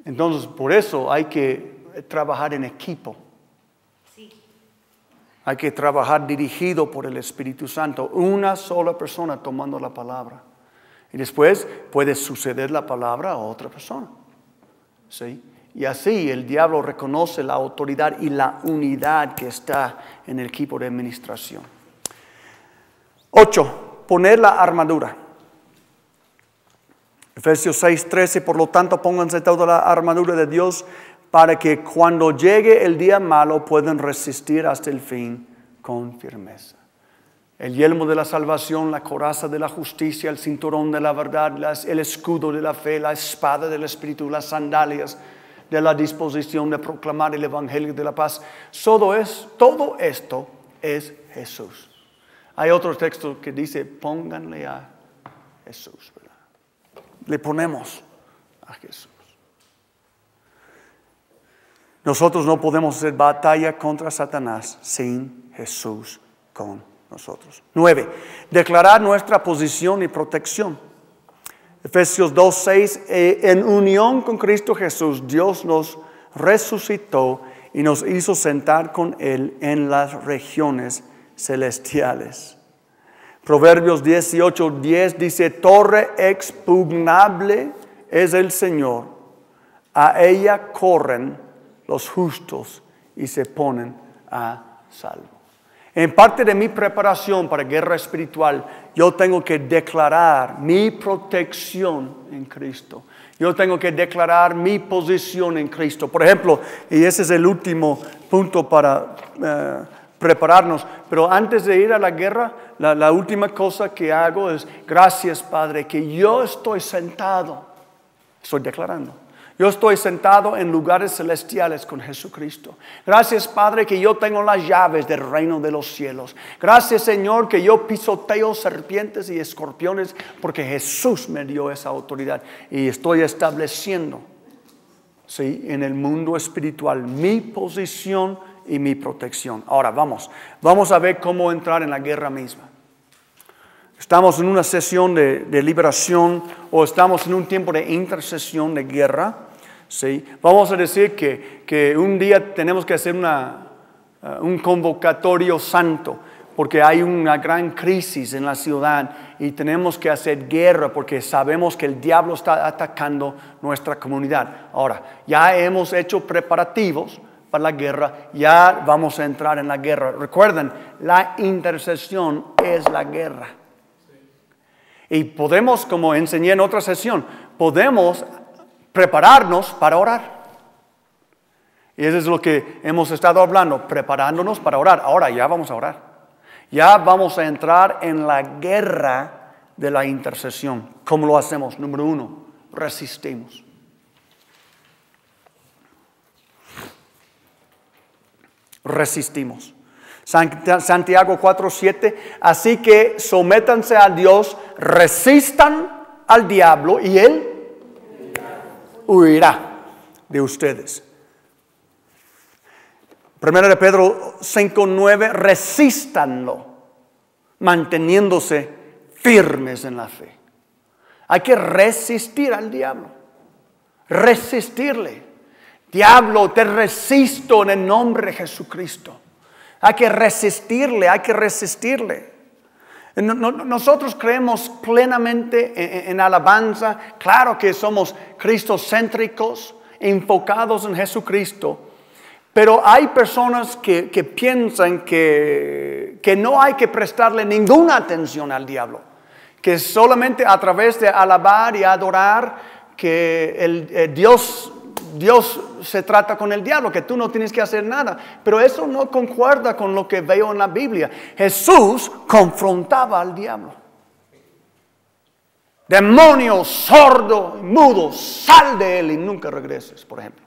Entonces por eso hay que trabajar en equipo. Hay que trabajar dirigido por el Espíritu Santo. Una sola persona tomando la palabra. Y después puede suceder la palabra a otra persona. ¿Sí? Y así el diablo reconoce la autoridad y la unidad que está en el equipo de administración. 8. Poner la armadura. Efesios 6:13, por lo tanto pónganse toda la armadura de Dios para que cuando llegue el día malo puedan resistir hasta el fin con firmeza. El yelmo de la salvación, la coraza de la justicia, el cinturón de la verdad, el escudo de la fe, la espada del Espíritu, las sandalias de la disposición de proclamar el Evangelio de la paz. Todo esto es Jesús. Hay otro texto que dice, pónganle a Jesús, ¿verdad? Le ponemos a Jesús. Nosotros no podemos hacer batalla contra Satanás sin Jesús con nosotros. 9. Declarar nuestra posición y protección. Efesios 2:6, en unión con Cristo Jesús, Dios nos resucitó y nos hizo sentar con Él en las regiones celestiales. Proverbios 18:10 dice, torre expugnable es el Señor, a ella corren los justos y se ponen a salvo. En parte de mi preparación para guerra espiritual, yo tengo que declarar mi protección en Cristo. Yo tengo que declarar mi posición en Cristo. Por ejemplo, y ese es el último punto para prepararnos, pero antes de ir a la guerra, la última cosa que hago es, gracias Padre, que yo estoy sentado, estoy declarando. Yo estoy sentado en lugares celestiales con Jesucristo. Gracias, Padre, que yo tengo las llaves del reino de los cielos. Gracias, Señor, que yo pisoteo serpientes y escorpiones porque Jesús me dio esa autoridad. Y estoy estableciendo, ¿sí?, en el mundo espiritual mi posición y mi protección. Ahora, vamos a ver cómo entrar en la guerra misma. Estamos en una sesión de liberación o estamos en un tiempo de intercesión de guerra. ¿Sí? Vamos a decir que un día tenemos que hacer un convocatorio santo porque hay una gran crisis en la ciudad y tenemos que hacer guerra porque sabemos que el diablo está atacando nuestra comunidad. Ahora, ya hemos hecho preparativos para la guerra, ya vamos a entrar en la guerra. Recuerden, la intercesión es la guerra. Y podemos, como enseñé en otra sesión, podemos prepararnos para orar. Y eso es lo que hemos estado hablando, preparándonos para orar. Ahora ya vamos a orar. Ya vamos a entrar en la guerra de la intercesión. ¿Cómo lo hacemos? Número 1, resistimos. Resistimos. Santiago 4:7, así que sométanse a Dios, resistan al diablo y él huirá de ustedes. 1 de Pedro 5:9, resístanlo, manteniéndose firmes en la fe. Hay que resistir al diablo, resistirle. Diablo, te resisto en el nombre de Jesucristo. Hay que resistirle, hay que resistirle. Nosotros creemos plenamente en alabanza. Claro que somos cristocéntricos, enfocados en Jesucristo. Pero hay personas que piensan que no hay que prestarle ninguna atención al diablo. Que solamente a través de alabar y adorar que el Dios Dios se trata con el diablo, que tú no tienes que hacer nada. Pero eso no concuerda con lo que veo en la Biblia. Jesús confrontaba al diablo. Demonio, sordo, mudo, sal de él y nunca regreses, por ejemplo.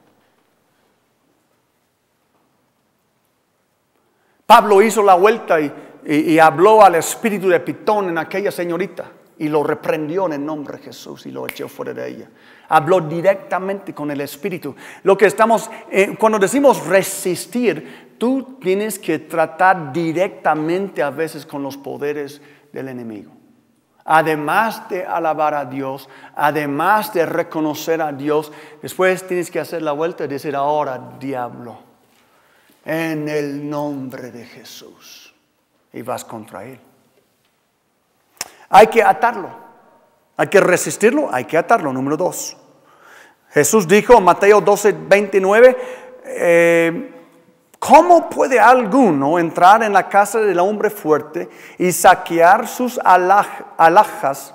Pablo hizo la vuelta y habló al espíritu de Pitón en aquella señorita y lo reprendió en el nombre de Jesús y lo echó fuera de ella. Habló directamente con el espíritu. Lo que estamos, cuando decimos resistir, tú tienes que tratar directamente a veces con los poderes del enemigo. Además de alabar a Dios, además de reconocer a Dios, después tienes que hacer la vuelta y decir, ahora diablo, en el nombre de Jesús. Y vas contra él. Hay que atarlo. Hay que resistirlo, hay que atarlo. Número 2. Jesús dijo en Mateo 12:29, ¿cómo puede alguno entrar en la casa del hombre fuerte y saquear sus alhajas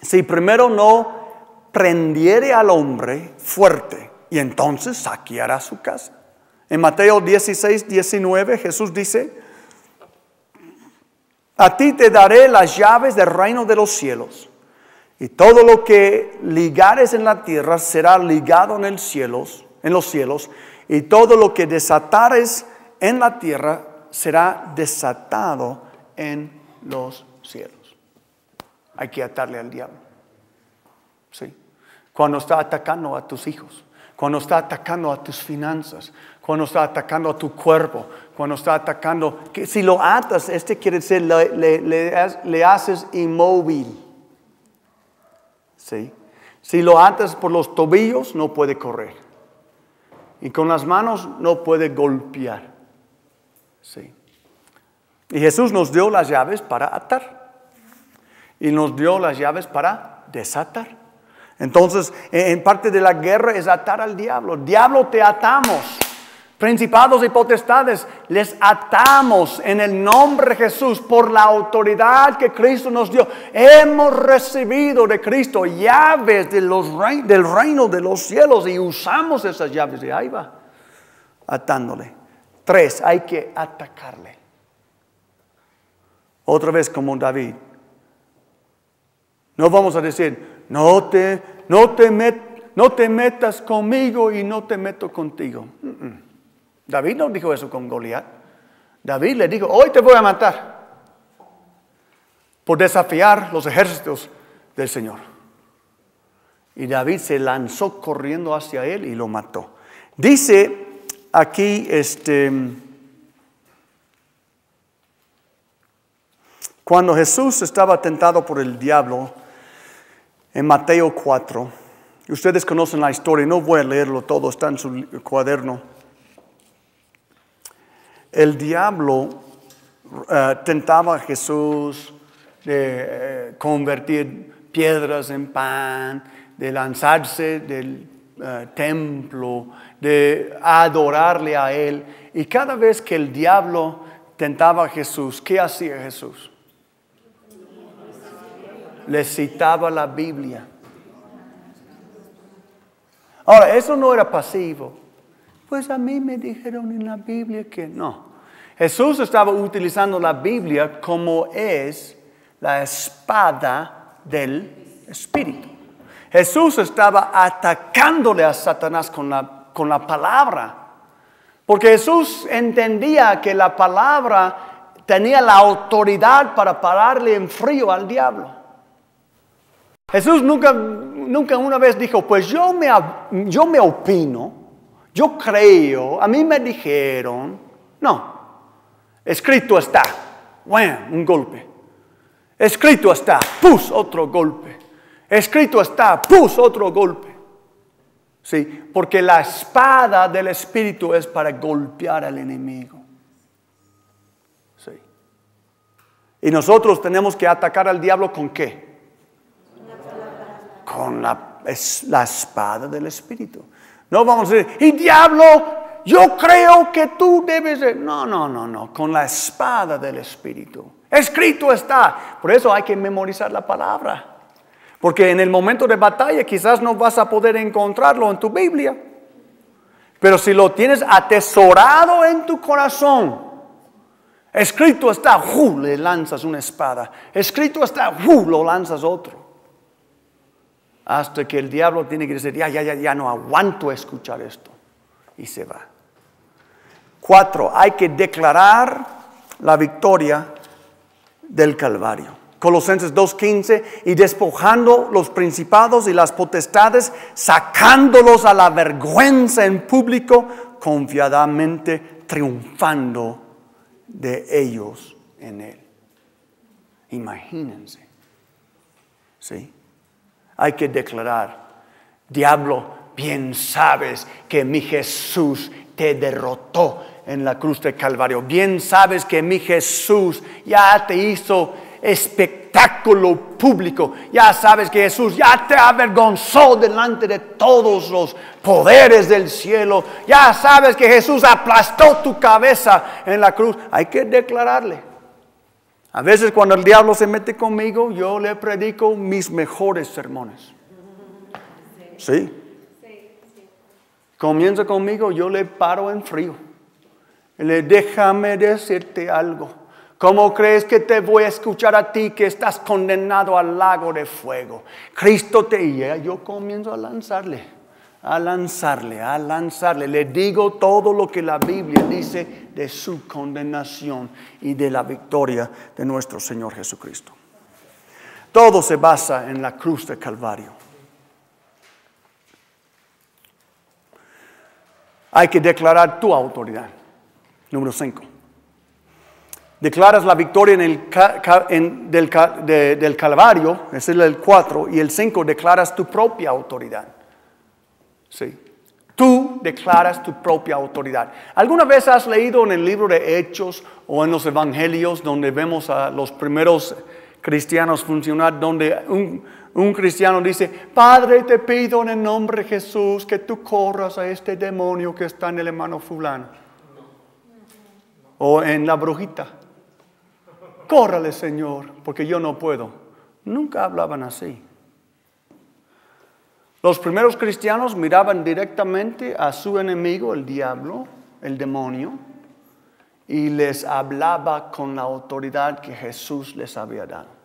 si primero no prendiere al hombre fuerte y entonces saqueará su casa? En Mateo 16:19 Jesús dice, a ti te daré las llaves del reino de los cielos, y todo lo que ligares en la tierra será ligado en los cielos, y todo lo que desatares en la tierra será desatado en los cielos. Hay que atarle al diablo. Sí. Cuando está atacando a tus hijos, cuando está atacando a tus finanzas, cuando está atacando a tu cuerpo, cuando está atacando, que si lo atas, quiere decir le haces inmóvil. ¿Sí? Si lo atas por los tobillos, no puede correr. Y con las manos no puede golpear. ¿Sí? Y Jesús nos dio las llaves para atar. Y nos dio las llaves para desatar. Entonces, en parte de la guerra es atar al diablo. Diablo, te atamos. Principados y potestades, les atamos en el nombre de Jesús por la autoridad que Cristo nos dio. Hemos recibido de Cristo llaves del reino de los cielos y usamos esas llaves y ahí va, atándole. 3, hay que atacarle. Otra vez como David. No vamos a decir, no te metas conmigo y no te meto contigo. David no dijo eso con Goliat. David le dijo, hoy te voy a matar por desafiar los ejércitos del Señor. Y David se lanzó corriendo hacia él y lo mató. Dice aquí, cuando Jesús estaba tentado por el diablo, en Mateo 4, ustedes conocen la historia, no voy a leerlo todo, está en su cuaderno. El diablo tentaba a Jesús de convertir piedras en pan, de lanzarse del templo, de adorarle a él. Y cada vez que el diablo tentaba a Jesús, ¿qué hacía Jesús? Le citaba la Biblia. Ahora, eso no era pasivo. Pues a mí me dijeron en la Biblia que no. Jesús estaba utilizando la Biblia como es la espada del Espíritu. Jesús estaba atacándole a Satanás con la palabra. Porque Jesús entendía que la palabra tenía la autoridad para pararle en frío al diablo. Jesús nunca una vez dijo, pues yo me opino, yo creo, a mí me dijeron. No, escrito está, ¡wham!, un golpe. Escrito está, ¡pus!, otro golpe. Escrito está, ¡pus!, otro golpe. Sí, porque la espada del Espíritu es para golpear al enemigo. Sí. Y nosotros tenemos que atacar al diablo ¿con qué? Con la espada del Espíritu. No vamos a decir, y diablo, yo creo que tú debes de... No, con la espada del Espíritu. Escrito está. Por eso hay que memorizar la palabra. Porque en el momento de batalla quizás no vas a poder encontrarlo en tu Biblia. Pero si lo tienes atesorado en tu corazón, escrito está, le lanzas una espada. Escrito está, lo lanzas otro. Hasta que el diablo tiene que decir, ya no aguanto escuchar esto. Y se va. 4, hay que declarar la victoria del Calvario. Colosenses 2:15, y despojando los principados y las potestades, sacándolos a la vergüenza en público, confiadamente triunfando de ellos en Él. Imagínense. ¿Sí? Hay que declarar, diablo, bien sabes que mi Jesús te derrotó en la cruz del Calvario. Bien sabes que mi Jesús ya te hizo espectáculo público. Ya sabes que Jesús ya te avergonzó delante de todos los poderes del cielo. Ya sabes que Jesús aplastó tu cabeza en la cruz. Hay que declararle. A veces cuando el diablo se mete conmigo, yo le predico mis mejores sermones. ¿Sí? Comienza conmigo, yo le paro en frío. Déjame decirte algo. ¿Cómo crees que te voy a escuchar a ti que estás condenado al lago de fuego? Cristo te... Y yo comienzo a lanzarle. Le digo todo lo que la Biblia dice de su condenación y de la victoria de nuestro Señor Jesucristo. Todo se basa en la cruz de Calvario. Hay que declarar tu autoridad. Número 5. Declaras la victoria del Calvario, ese es el 4, y el 5, declaras tu propia autoridad. Sí. Tú declaras tu propia autoridad. ¿Alguna vez has leído en el libro de Hechos o en los evangelios donde vemos a los primeros cristianos funcionar, donde un cristiano dice, Padre, te pido en el nombre de Jesús que tú corras a este demonio que está en el hermano fulano? O en la brujita. Córrale, Señor, porque yo no puedo. Nunca hablaban así. Los primeros cristianos miraban directamente a su enemigo, el diablo, el demonio, y les hablaba con la autoridad que Jesús les había dado.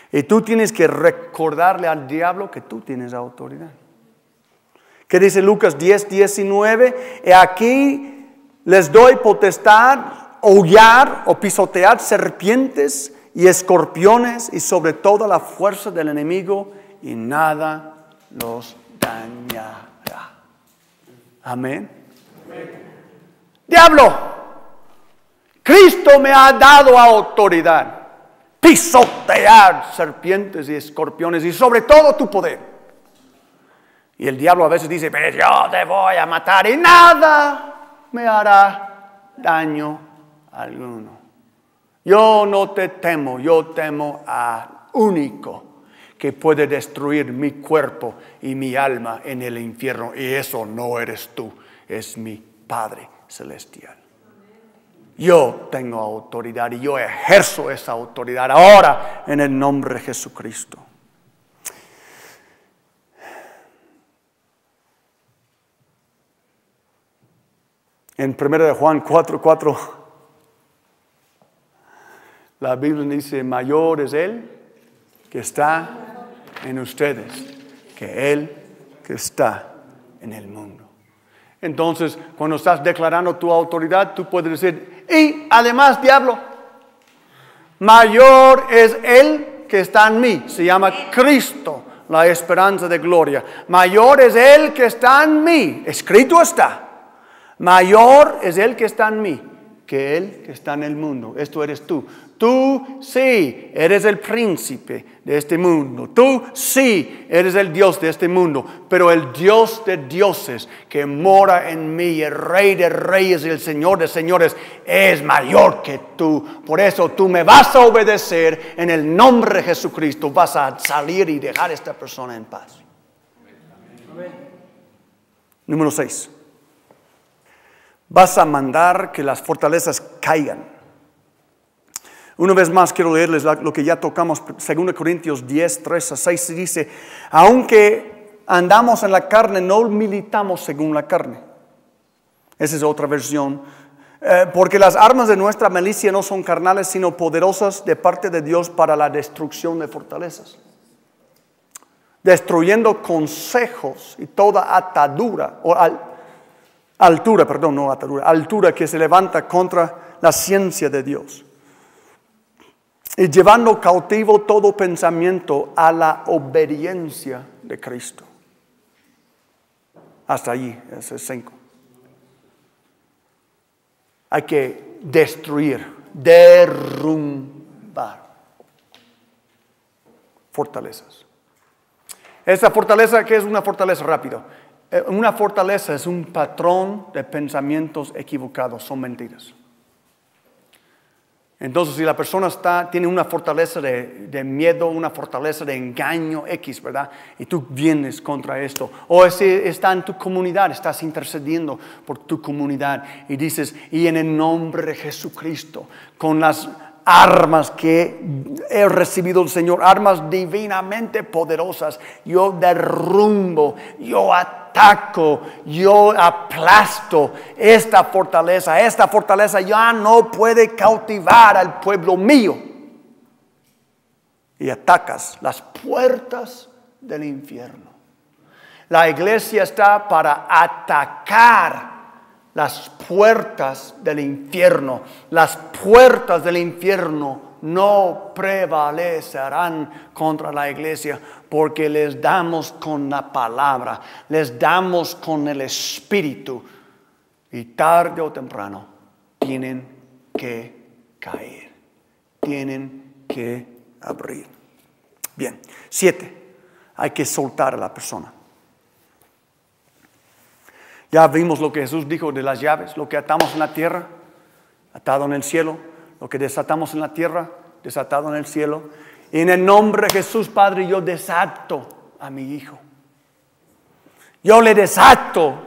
Y tú tienes que recordarle al diablo que tú tienes autoridad. ¿Qué dice Lucas 10:19? Y aquí les doy potestad, hollar o pisotear serpientes y escorpiones y sobre toda la fuerza del enemigo, y nada los dañará. Amén. Diablo, Cristo me ha dado autoridad. Pisotear serpientes y escorpiones y sobre todo tu poder. Y el diablo a veces dice, pero yo te voy a matar y nada me hará daño alguno. Yo no te temo, yo temo al único que puede destruir mi cuerpo y mi alma en el infierno. Y eso no eres tú, es mi Padre Celestial. Yo tengo autoridad y yo ejerzo esa autoridad ahora en el nombre de Jesucristo. En 1 Juan 4:4, la Biblia dice, mayor es Él que está en ustedes que Él que está en el mundo. Entonces, cuando estás declarando tu autoridad, tú puedes decir, y además, diablo, mayor es Él que está en mí. Se llama Cristo, la esperanza de gloria. Mayor es Él que está en mí. Escrito está. Mayor es Él que está en mí que Él que está en el mundo. Esto eres tú. Tú sí eres el príncipe de este mundo. Tú sí eres el Dios de este mundo. Pero el Dios de dioses que mora en mí, el Rey de reyes y el Señor de señores, es mayor que tú. Por eso tú me vas a obedecer en el nombre de Jesucristo. Vas a salir y dejar a esta persona en paz. Amén. Número 6. Vas a mandar que las fortalezas caigan. Una vez más quiero leerles lo que ya tocamos, 2 Corintios 10, 3 a 6, dice, aunque andamos en la carne, no militamos según la carne. Esa es otra versión. Porque las armas de nuestra milicia no son carnales, sino poderosas de parte de Dios para la destrucción de fortalezas. Destruyendo consejos y toda atadura, o altura que se levanta contra la ciencia de Dios. Y llevando cautivo todo pensamiento a la obediencia de Cristo. Hasta allí, ese es 5. Hay que destruir, derrumbar fortalezas. Esta fortaleza, ¿qué es una fortaleza? Rápido. Una fortaleza es un patrón de pensamientos equivocados, son mentiras. Entonces, si la persona tiene una fortaleza de miedo, una fortaleza de engaño X, ¿verdad? Y tú vienes contra esto. O si está en tu comunidad, estás intercediendo por tu comunidad y dices, y en el nombre de Jesucristo, con las armas que he recibido del Señor, armas divinamente poderosas, yo derrumbo, yo ataco, yo aplasto esta fortaleza. Esta fortaleza ya no puede cautivar al pueblo mío. Y atacas las puertas del infierno. La iglesia está para atacar las puertas del infierno. Las puertas del infierno no prevalecerán contra la iglesia porque les damos con la palabra, les damos con el Espíritu y tarde o temprano tienen que caer, tienen que abrir. Bien, 7, hay que soltar a la persona. Ya vimos lo que Jesús dijo de las llaves, lo que atamos en la tierra, atado en el cielo, lo que desatamos en la tierra, desatado en el cielo. Y en el nombre de Jesús, Padre, yo desato a mi hijo. Yo le desato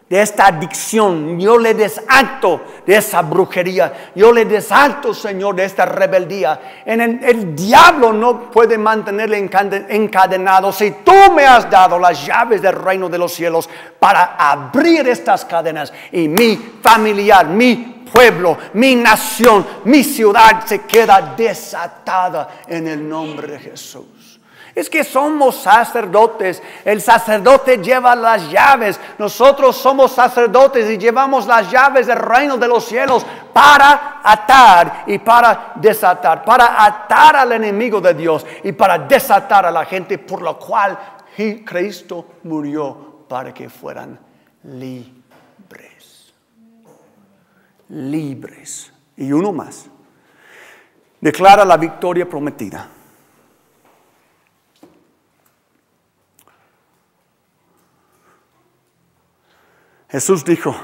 de esta adicción, yo le desato de esa brujería, yo le desato, Señor, de esta rebeldía. El diablo no puede mantenerle encadenado. Si tú me has dado las llaves del reino de los cielos para abrir estas cadenas, y mi familiar, mi pueblo, mi nación, mi ciudad se queda desatada en el nombre de Jesús. Es que somos sacerdotes. El sacerdote lleva las llaves. Nosotros somos sacerdotes y llevamos las llaves del reino de los cielos para atar y para desatar. Para atar al enemigo de Dios y para desatar a la gente, por lo cual Cristo murió para que fueran libres. Libres. Y uno más. Declara la victoria prometida. Jesús dijo,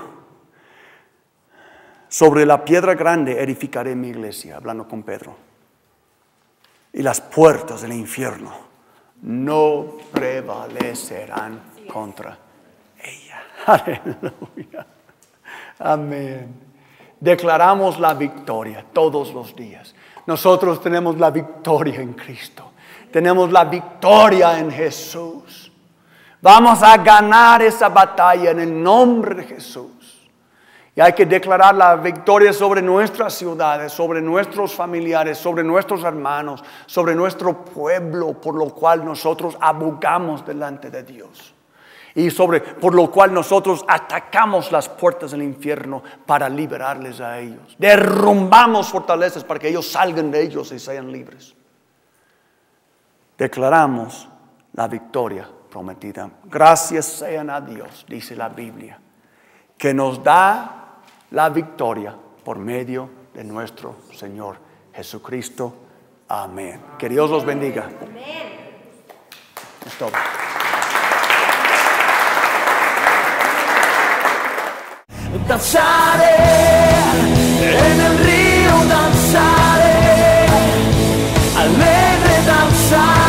sobre la piedra grande edificaré mi iglesia, hablando con Pedro. Y las puertas del infierno no prevalecerán contra ella. Aleluya. Amén. Declaramos la victoria todos los días. Nosotros tenemos la victoria en Cristo. Tenemos la victoria en Jesús. Vamos a ganar esa batalla en el nombre de Jesús. Y hay que declarar la victoria sobre nuestras ciudades, sobre nuestros familiares, sobre nuestros hermanos, sobre nuestro pueblo, por lo cual nosotros abogamos delante de Dios. Y por lo cual nosotros atacamos las puertas del infierno para liberarles a ellos. Derrumbamos fortalezas para que ellos salgan de ellos y sean libres. Declaramos la victoria prometida. Gracias sean a Dios, dice la Biblia, que nos da la victoria por medio de nuestro Señor Jesucristo. Amén. Que Dios los bendiga. Amén. Es todo. Danzaré en el río, danzaré, alegre danzaré.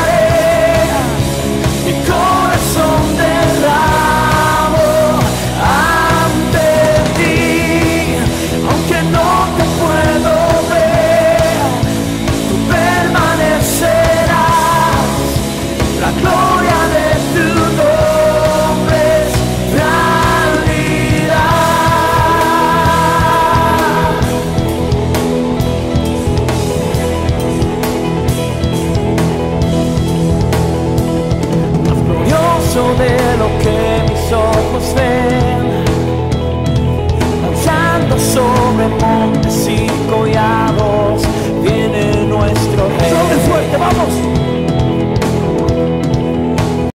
montes y